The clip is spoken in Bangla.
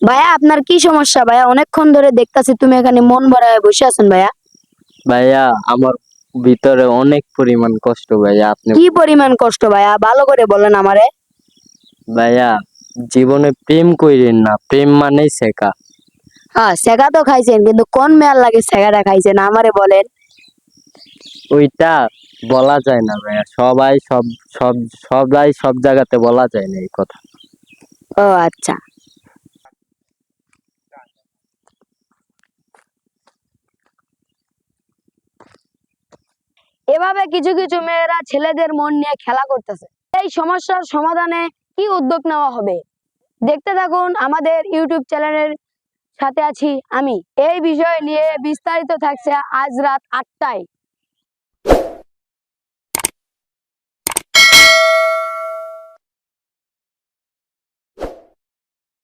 ভাইয়া আপনার কি সমস্যা ভাইয়া? অনেকক্ষণ ধরে দেখতাছি তুমি এখানে মন ভরায় বসে আছেন ভাইয়া। ভাইয়া আমার ভিতরে অনেক পরিমাণ কষ্ট ভাইয়া। আপনি কি পরিমাণ কষ্ট ভাইয়া? ভালো করে বলেন আমারে। ভাইয়া জীবনে প্রেম কইরেন না, প্রেম মানেই শেখা। হ্যাঁ, সেগা তো খাইছেন, কিন্তু কোন মেয়ার লাগে সেগাটা খাইছেন আমারে বলেন। ওইটা বলা যায় না ভাইয়া, সবাই সব জায়গাতে বলা যায় না এই কথা। ও আচ্ছা। এভাবে কিছু কিছু মেয়েরা ছেলেদের মন নিয়ে খেলা করতেছে। এই সমস্যার সমাধানে কি উদ্যোগ নেওয়া হবে? দেখতে থাকুন আমাদের ইউটিউব চ্যানেলের সাথে আছি আমি। এই বিষয় নিয়ে বিস্তারিত থাকছে আজ রাত 8টায়।